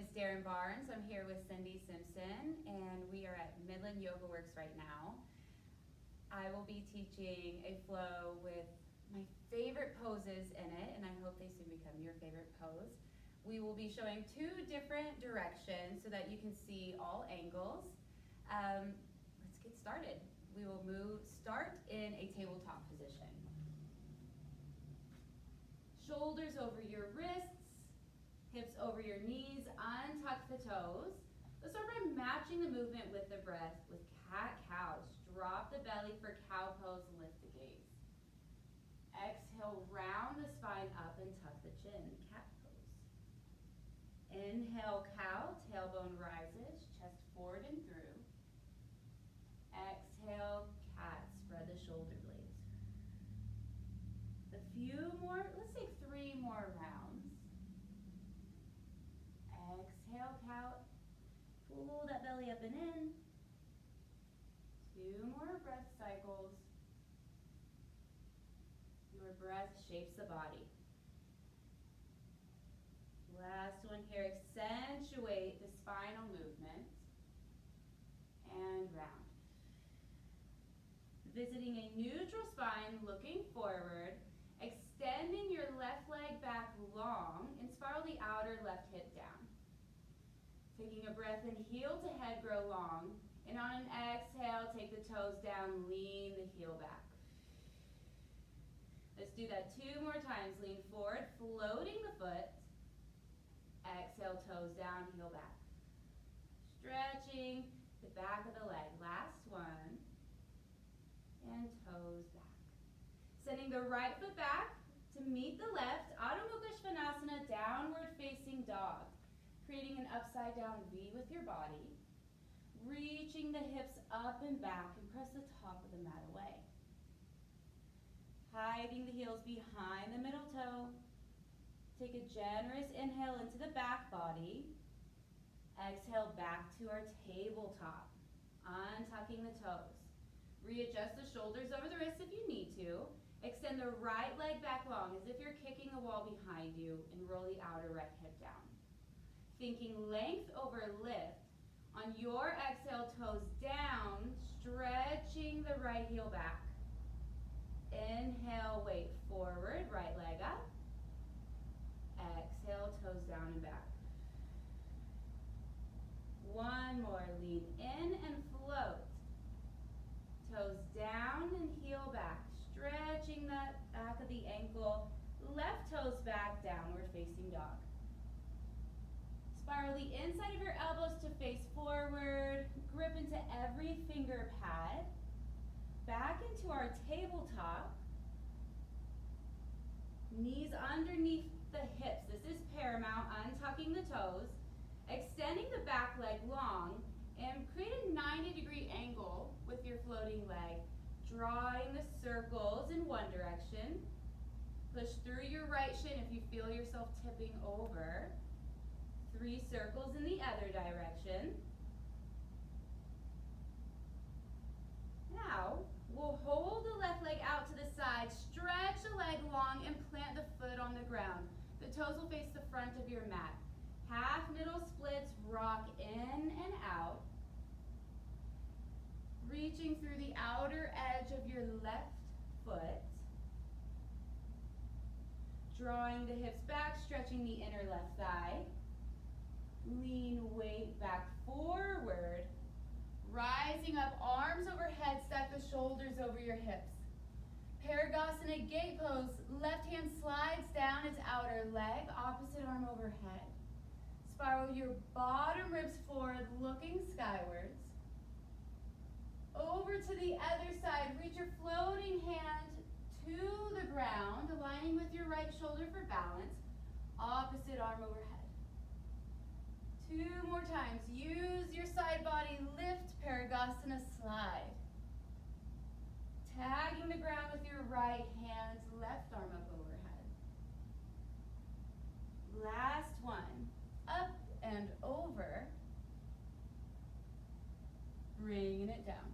is Daron. I'm here with Cindy Simpson, and we are at Midland Yoga Works right now. I will be teaching a flow with my favorite poses in it, and I hope they soon become your favorite pose. We will be showing two different directions so that you can see all angles. Let's get started. We will start in a tabletop position. Shoulders over your wrists, hips over your knees, untuck the toes. Let's start by matching the movement with the breath with cat-cow. Drop the belly for cow pose, lift the gaze. Exhale, round the spine up and tuck the chin, cat pose. Inhale, cow, tailbone rises, chest forward and through. Exhale, cat, spread the shoulder blades. A few more, let's take 3 more rounds. Exhale, cow, pull that belly up and in. 2 more breath cycles. Your breath shapes the body. Last one here, accentuate the spinal movement. And round. Visiting a neutral spine, looking forward, extending your left leg back long and spiral the outer left hip down. Taking a breath in, heel to head, grow long. And on an exhale, take the toes down, lean the heel back. Let's do that 2 more times. Lean forward, floating the foot. Exhale, toes down, heel back. Stretching the back of the leg. Last one. And toes back. Sending the right foot back to meet the left. Paraighasana, downward facing dog. Creating an upside down V with your body. Reaching the hips up and back and press the top of the mat away. Hiding the heels behind the middle toe. Take a generous inhale into the back body. Exhale back to our tabletop. Untucking the toes. Readjust the shoulders over the wrists if you need to. Extend the right leg back long as if you're kicking a wall behind you and roll the outer right hip down. Thinking length over lift. On your exhale, toes down, stretching the right heel back. Inhale, weight forward, right leg up. Exhale, toes down and back. One more, lean in and float. Toes down and heel back, stretching that back of the ankle. Left toes back, downward facing dog. Spiral the inside of your elbows to face forward. Grip into every finger pad. Back into our tabletop. Knees underneath the hips. This is paramount, untucking the toes. Extending the back leg long. And create a 90-degree angle with your floating leg. Drawing the circles in one direction. Push through your right shin if you feel yourself tipping over. 3 circles in the other direction. Now, we'll hold the left leg out to the side, stretch the leg long, and plant the foot on the ground. The toes will face the front of your mat. Half middle splits, rock in and out. Reaching through the outer edge of your left foot. Drawing the hips back, stretching the inner left thigh. Lean weight back forward. Rising up, arms overhead, stack the shoulders over your hips. Paraighasana gate pose, left hand slides down its outer leg, opposite arm overhead. Spiral your bottom ribs forward, looking skywards. Over to the other side, reach your floating hand to the ground, aligning with your right shoulder for balance. Opposite arm overhead. 2 more times. Use your side body, lift, Paraighasana, slide. Tagging the ground with your right hand, left arm up overhead. Last one. Up and over. Bringing it down.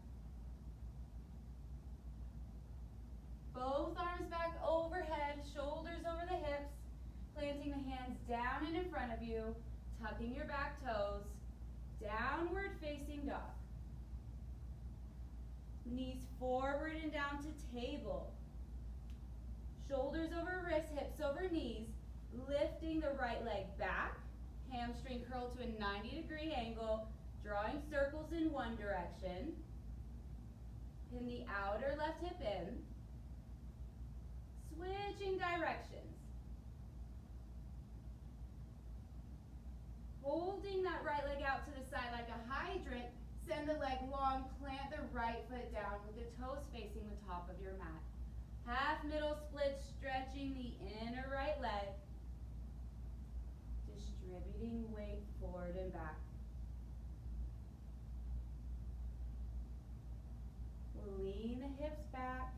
Both arms back overhead, shoulders over the hips, planting the hands down and in front of you. tucking your back toes, downward facing dog. Knees forward and down to table. Shoulders over wrists, hips over knees, lifting the right leg back, hamstring curl to a 90-degree angle, drawing circles in one direction. Pin the outer left hip in. Switching directions. Holding that right leg out to the side like a hydrant, send the leg long, plant the right foot down with the toes facing the top of your mat. Half middle split, stretching the inner right leg. Distributing weight forward and back. Lean the hips back.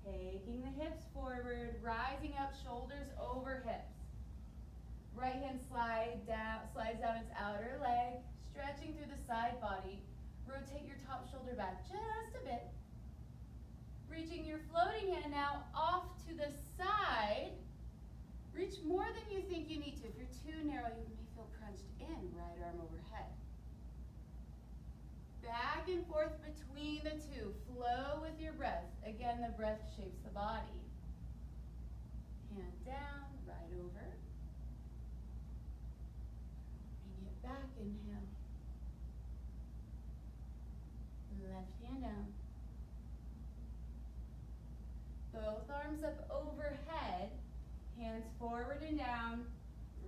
Taking the hips forward, rising up, shoulders over hips. Right hand slides down its outer leg, stretching through the side body. Rotate your top shoulder back just a bit. Reaching your floating hand now off to the side. Reach more than you think you need to. If you're too narrow, you may feel crunched in, right arm overhead. Back and forth between the two. Flow with your breath. Again, the breath shapes the body. Hand down, right over. Bring it back, inhale. Left hand down. Both arms up overhead. Hands forward and down.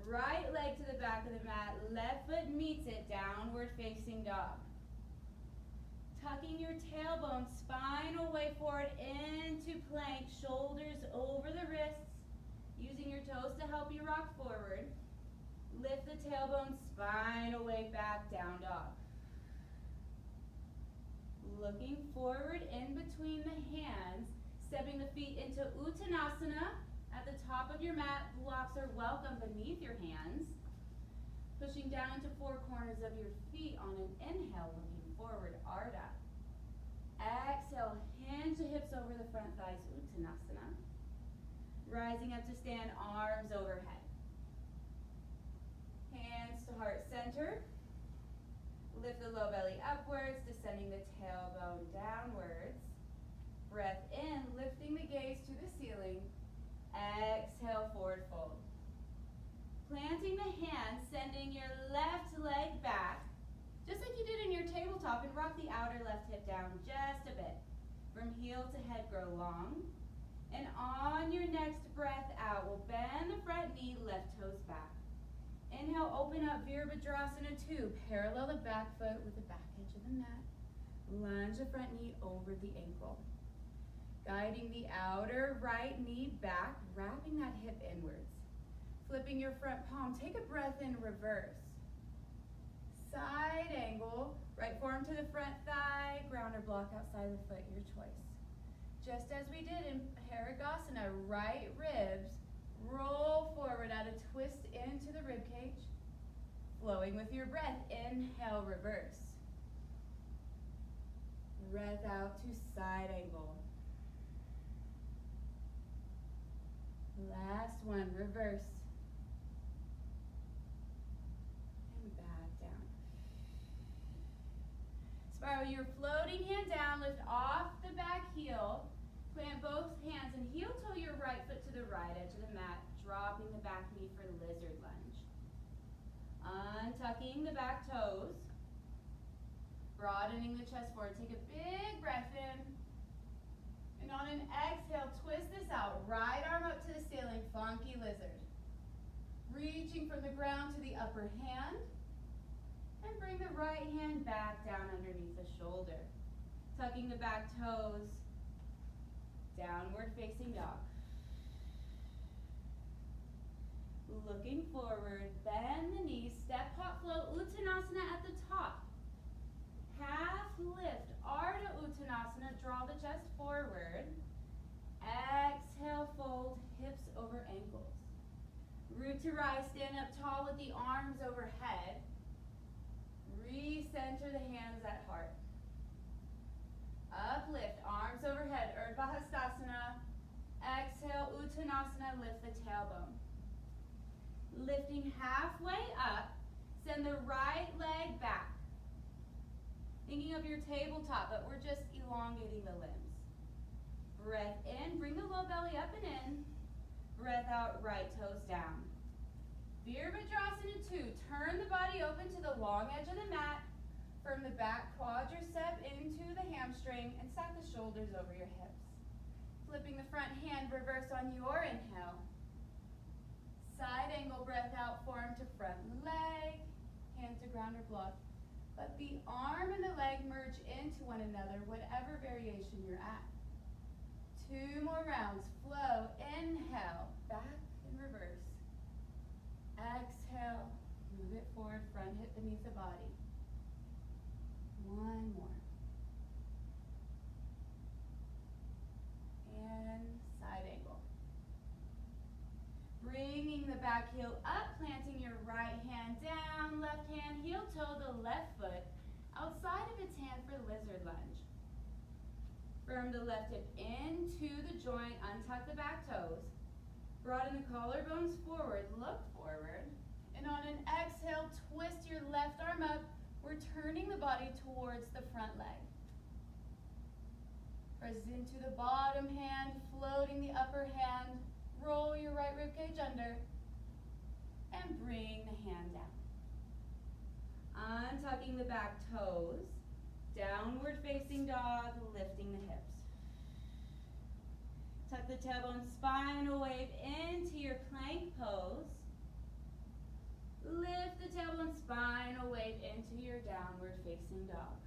Right leg to the back of the mat. Left foot meets it. Downward facing dog. Tucking your tailbone, spinal way forward into plank, shoulders over the wrists, using your toes to help you rock forward. Lift the tailbone, spinal way back, down dog. Looking forward in between the hands, stepping the feet into Uttanasana. At the top of your mat, blocks are welcome beneath your hands. Pushing down into four corners of your feet on an inhale, looking forward, Ardha. Exhale, hinge the hips over the front thighs, Uttanasana. Rising up to stand, arms overhead. Hands to heart center. Lift the low belly upwards, descending the tailbone downwards. Breath in, lifting the gaze to the ceiling. Exhale, forward fold. Planting the hands, sending your left leg back, just like you did in your tabletop, and rock the outer left hip down just a bit. From heel to head, grow long. And on your next breath out, we'll bend the front knee, left toes back. Inhale, open up, Virabhadrasana 2. Parallel the back foot with the back edge of the mat. Lunge the front knee over the ankle. Guiding the outer right knee back, wrapping that hip inwards. Flipping your front palm, take a breath in reverse. Side angle, right forearm to the front thigh, ground or block outside the foot, your choice. Just as we did in Paraighasana, right ribs, roll forward, add a twist into the rib cage. Flowing with your breath, inhale, reverse. Breath out to side angle. Last one, reverse. And back down. Spiral your floating hand down, lift off the back heel. Plant both hands and heel toe your right foot to the right edge of the mat, dropping the back knee for lizard lunge. Untucking the back toes. Broadening the chest forward. Take a big breath in. And on an exhale, twist this out. Right arm up to the ceiling, funky lizard. Reaching from the ground to the upper hand. And bring the right hand back down underneath the shoulder. Tucking the back toes. Downward facing dog. Looking forward, bend the knees, step, hop, flow, Uttanasana at the top. Half lift, Ardha Uttanasana, draw the chest forward. Exhale, fold, hips over ankles. Root to rise, stand up tall with the arms overhead. Recenter the hands at heart. Uplift, arms overhead, Virabhadrasana. Exhale, Uttanasana, lift the tailbone. Lifting halfway up, send the right leg back. Thinking of your tabletop, but we're just elongating the limbs. Breath in, bring the low belly up and in. Breath out, right toes down. Virabhadrasana 2, turn the body open to the long edge of the mat. Firm the back quadricep into the hamstring and stack the shoulders over your hips. Flipping the front hand, reverse on your inhale. Side angle, breath out, forearm to front leg, hand to ground or block. Let the arm and the leg merge into one another, whatever variation you're at. 2 more rounds, flow, inhale, back and reverse. Exhale, move it forward, front hip beneath the body. 1 more. And side angle. Bringing the back heel up, planting your right hand down, left hand heel toe the left foot outside of its hand for lizard lunge. Firm the left hip into the joint, untuck the back toes. Broaden the collarbones forward, look forward. And on an exhale, twist your left arm up. We're turning the body towards the front leg. Press into the bottom hand, floating the upper hand. Roll your right ribcage under. And bring the hand down. Untucking the back toes. Downward facing dog, lifting the hips. Tuck the tailbone, spinal wave into your plank pose. Lift the tailbone, spinal wave into your downward facing dog.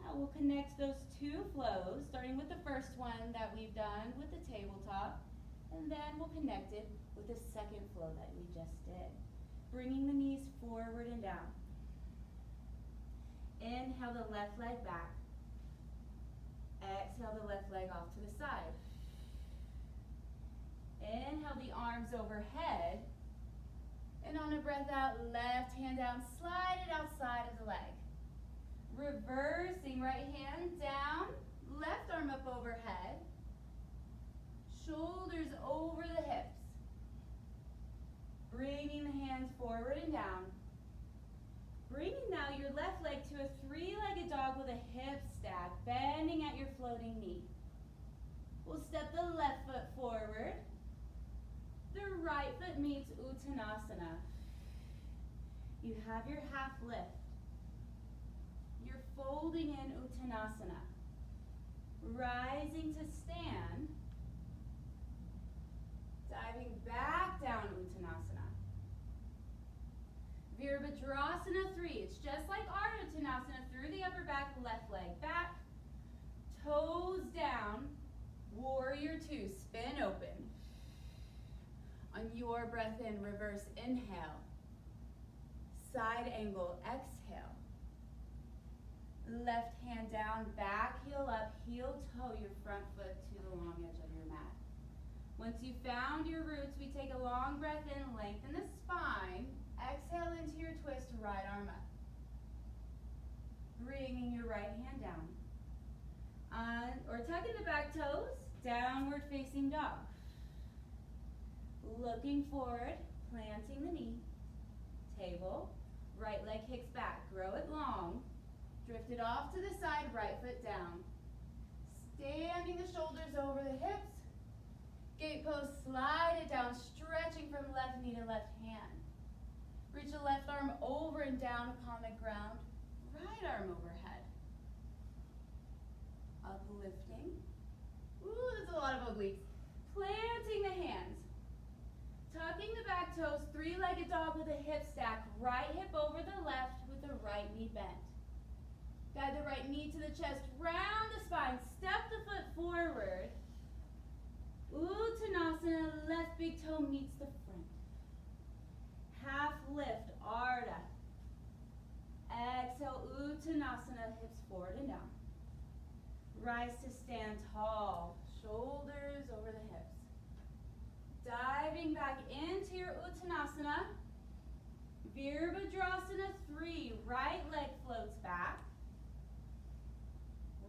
Now we'll connect those 2 flows, starting with the first one that we've done with the tabletop, and then we'll connect it with the second flow that we just did. Bringing the knees forward and down. Inhale the left leg back. Exhale the left leg off to the side. Inhale the arms overhead. And on a breath out, left hand down, slide it outside of the leg. Reversing, right hand down, left arm up overhead. Shoulders over the hips. Bringing the hands forward and down. Bringing now your left leg to a 3-legged dog with a hip stack, bending at your floating knee. We'll step the left foot forward. The right foot meets Uttanasana. You have your half lift. You're folding in Uttanasana. Rising to stand. Diving back down Uttanasana. Virabhadrasana 3. It's just like Ardha Chandrasana, through the upper back, left leg back. Toes down. Warrior 2. Spin open. On your breath in, reverse inhale. Side angle, exhale. Left hand down, back heel up, heel toe your front foot to the long edge of your mat. Once you've found your roots, we take a long breath in, lengthen the spine. Exhale into your twist, right arm up. Bringing your right hand down. Or tucking the back toes, downward facing dog. Looking forward, planting the knee. Table, right leg kicks back, grow it long. Drift it off to the side, right foot down. Standing the shoulders over the hips. Gate pose, slide it down, stretching from left knee to left hand. Reach the left arm over and down upon the ground. Right arm overhead. Uplifting. Ooh, that's a lot of obliques. Planting the hands. Tucking the back toes, 3-legged dog with a hip stack. Right hip over the left with the right knee bent. Guide the right knee to the chest, round the spine, step the foot forward. Uttanasana, left big toe meets the front. Half lift, Ardha. Exhale, Uttanasana, hips forward and down. Rise to stand tall, shoulders over the hips. Diving back into your Uttanasana. Virabhadrasana 3, right leg floats back.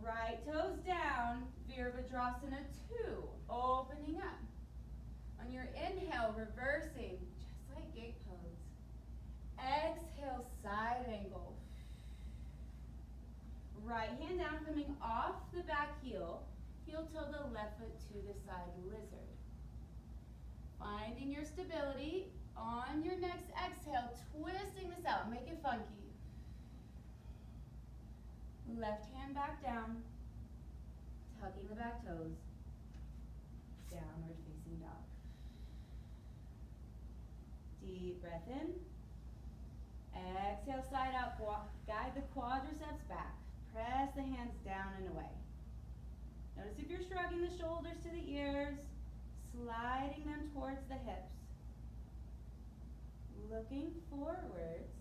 Right toes down, Virabhadrasana 2, opening up. On your inhale, reversing, just like gate pose. Exhale, side angle. Right hand down, coming off the back heel. Heel toe the left foot to the side, lizard. Finding your stability. On your next exhale, twisting this out, make it funky. Left hand back down, tucking the back toes. Downward facing dog. Deep breath in. Exhale, side out, guide the quadriceps back. Press the hands down and away. Notice if you're shrugging the shoulders to the ears, sliding them towards the hips. Looking forwards.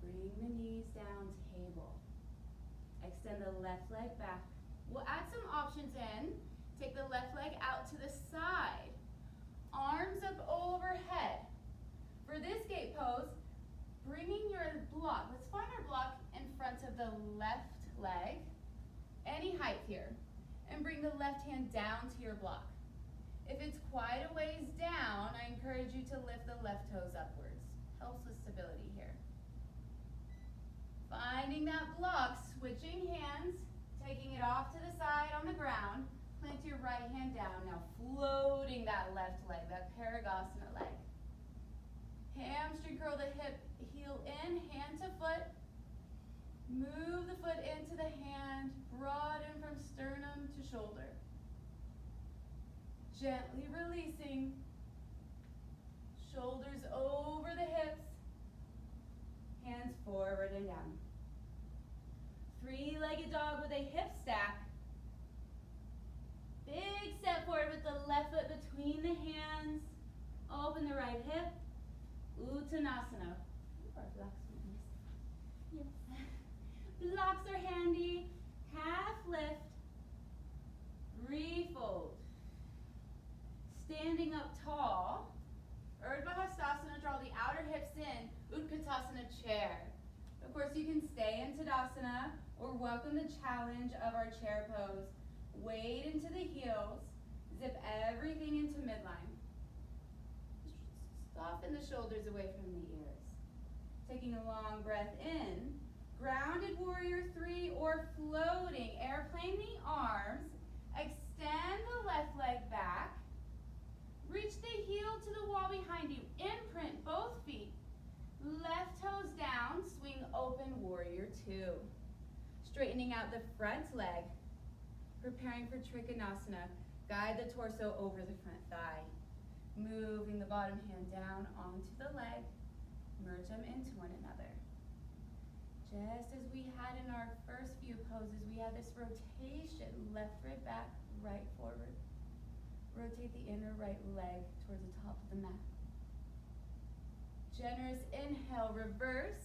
Bring the knees down, table. Extend the left leg back. We'll add some options in. Take the left leg out to the side. Arms up overhead. For this gate pose, bringing your block, let's find our block in front of the left leg, any height here, and bring the left hand down to your block. If it's quite a ways down, I encourage you to lift the left toes upwards. Helps with stability here. Finding that block, switching hands, taking it off to the side on the ground, plant your right hand down. Now floating that left leg, that Paraighasana leg. Hamstring curl the hip, heel in, hand to foot. Move the foot into the hand, broaden from sternum to shoulder. Gently releasing, shoulders over the hips, hands forward and down. Three-legged dog with a hip stack. Big step forward with the left foot between the hands. Open the right hip. Uttanasana. Yes. Blocks are handy. Half lift. Refold. Standing up tall. Virabhadrasana, draw the outer hips in. Utkatasana, chair. Of course, you can stay in Tadasana or welcome the challenge of our chair pose. Wade into the heels. Zip everything into midline. Soften the shoulders away from the ears. Taking a long breath in. Grounded warrior 3 or floating. Airplane the arms. Extend the left leg back. Reach the heel to the wall behind you. Imprint both feet. Left toes down. Swing open warrior 2. Straightening out the front leg. Preparing for Trikonasana. Guide the torso over the front thigh. Moving the bottom hand down onto the leg. Merge them into one another. Just as we had in our first few poses, we have this rotation. Left rib back, right forward. Rotate the inner right leg towards the top of the mat. Generous inhale, reverse.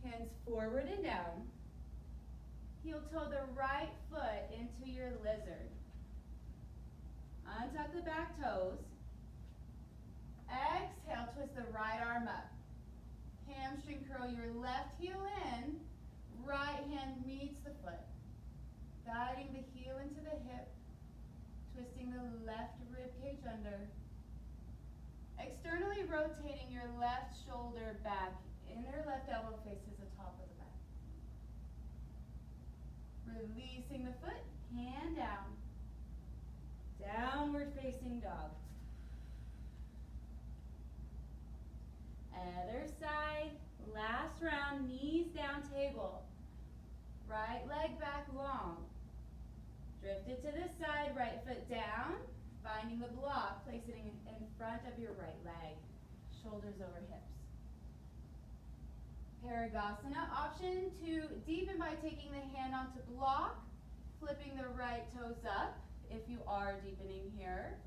Hands forward and down. Heel toe the right foot into your lizard. Untuck the back toes. Exhale, twist the right arm up. Hamstring curl your left heel in. Right hand meets the foot. Guiding the heel into the hip. Twisting the left rib cage under. Externally rotating your left shoulder back. Inner left elbow faces the top of the back. Releasing the foot, hand down. Downward facing dog. Other side, last round, knees down, table. Right leg back long. Drift it to the side, right foot down. Finding the block, place it in front of your right leg. Shoulders over hips. Paraighasana, option to deepen by taking the hand onto block, flipping the right toes up if you are deepening here.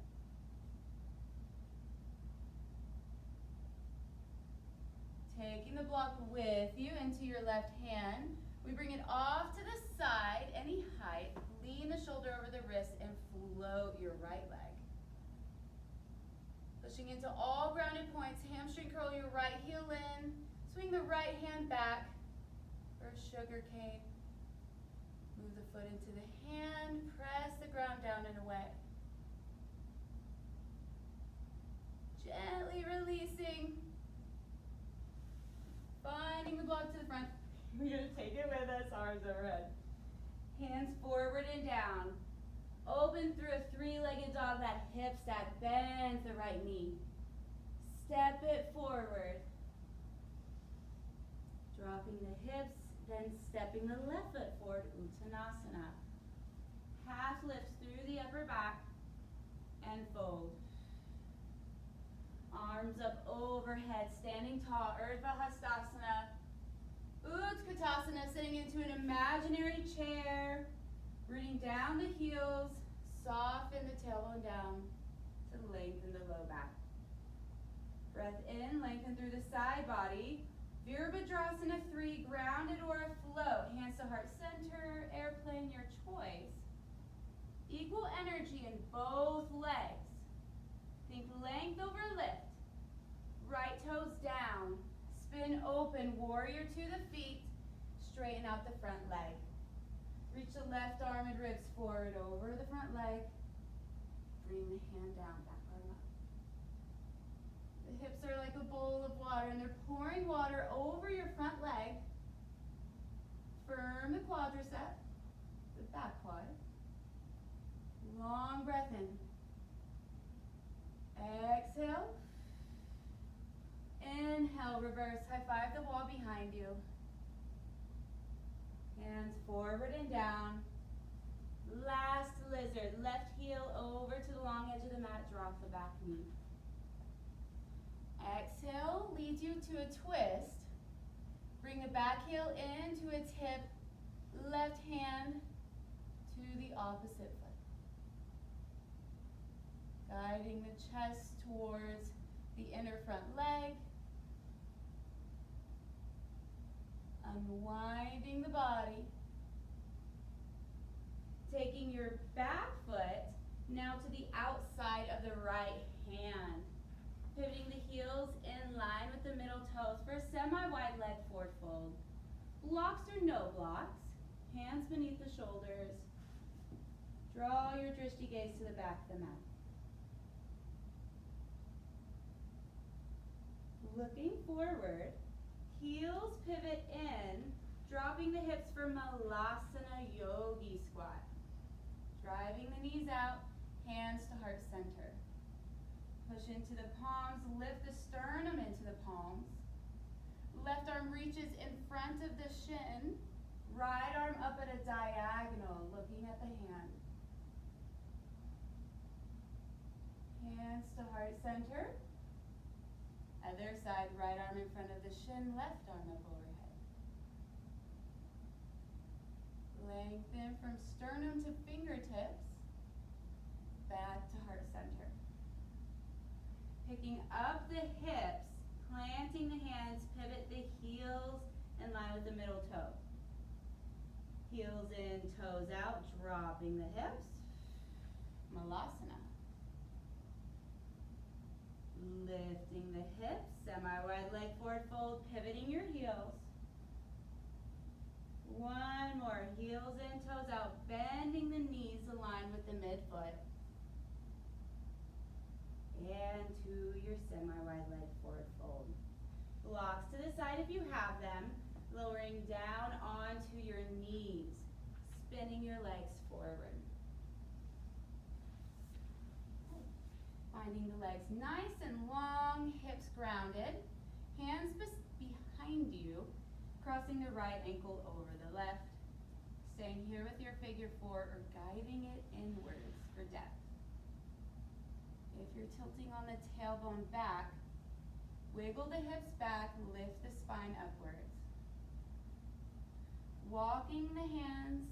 Taking the block with you into your left hand. We bring it off to the side, any height. Lean the shoulder over the wrist and float your right leg. Pushing into all grounded points. Hamstring curl your right heel in. Swing the right hand back. for a sugar cane. Move the foot into the hand, press the ground down and away. Gently releasing. Finding the block to the front. We're going to take it with us, arms overhead. Hands forward and down. Open through a three-legged dog, that hip stack, bend the right knee. Step it forward. Dropping the hips, then stepping the left foot forward, Uttanasana. Half lifts through the upper back and fold. Arms up overhead, standing tall, Virabhadrasana. Utkatasana, sitting into an imaginary chair. Rooting down the heels, soften the tailbone down to lengthen the low back. Breath in, lengthen through the side body. Virabhadrasana 3, grounded or afloat. Hands to heart center, airplane, your choice. Equal energy in both legs. Think length over lift. Right toes down. Spin open, warrior to the feet. Straighten out the front leg. Reach the left arm and ribs forward over the front leg. Bring the hand down, back arm up. The hips are like a bowl of water and they're pouring water over your front leg. Firm the quadricep, the back quad. Long breath in. Exhale. Inhale, reverse, high five the wall behind you. Hands forward and down. Last lizard, left heel over to the long edge of the mat, drop the back knee. Exhale, leads you to a twist. Bring the back heel into its hip, left hand to the opposite foot. Guiding the chest towards the inner front leg. Unwinding the body. Taking your back foot now to the outside of the right hand. Pivoting the heels in line with the middle toes for a semi-wide leg forward fold. Blocks or no blocks. Hands beneath the shoulders. Draw your drishti gaze to the back of the mat. Looking forward, heels pivot in, dropping the hips for Malasana Yogi Squat. Driving the knees out, hands to heart center. Push into the palms, lift the sternum into the palms. Left arm reaches in front of the shin, right arm up at a diagonal, looking at the hand. Hands to heart center. Other side, right arm in front of the shin, left arm up overhead. Lengthen from sternum to fingertips, back to heart center. Picking up the hips, planting the hands, pivot the heels in line with the middle toe. Heels in, toes out, dropping the hips. Malasana. Lifting the hips, semi-wide leg forward fold, pivoting your heels. One more, heels in, toes out, bending the knees aligned with the midfoot. And to your semi-wide leg forward fold. Blocks to the side if you have them, lowering down onto your knees, spinning your legs forward. Finding the legs nice and long, hips grounded, hands behind you, crossing the right ankle over the left. Staying here with your figure 4 or guiding it inwards for depth. If you're tilting on the tailbone back, wiggle the hips back, lift the spine upwards. Walking the hands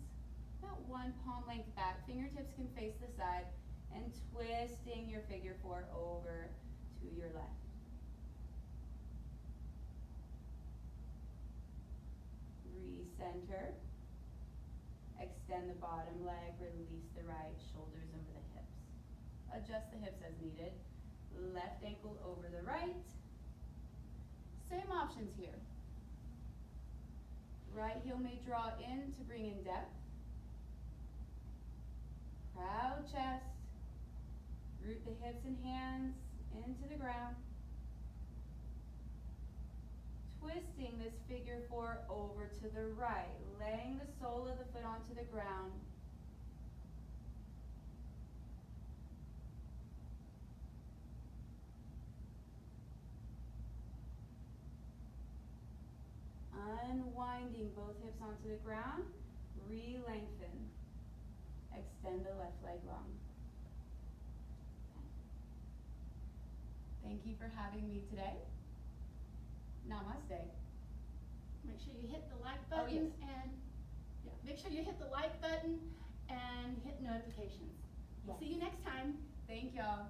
about 1 palm length back, fingertips can face the side, and twisting your figure 4 over to your left. Recenter. Extend the bottom leg, release the right, shoulders over the hips. Adjust the hips as needed. Left ankle over the right. Same options here. Right heel may draw in to bring in depth. Proud chest. Root the hips and hands into the ground. Twisting this figure four over to the right, laying the sole of the foot onto the ground. Unwinding both hips onto the ground, re-lengthen. Extend the left leg long. Thank you for having me today. Namaste. Make sure you hit the like Oh, button yes. and make sure you hit the like button and hit notifications. We'll Yes. see you next time. Thank y'all.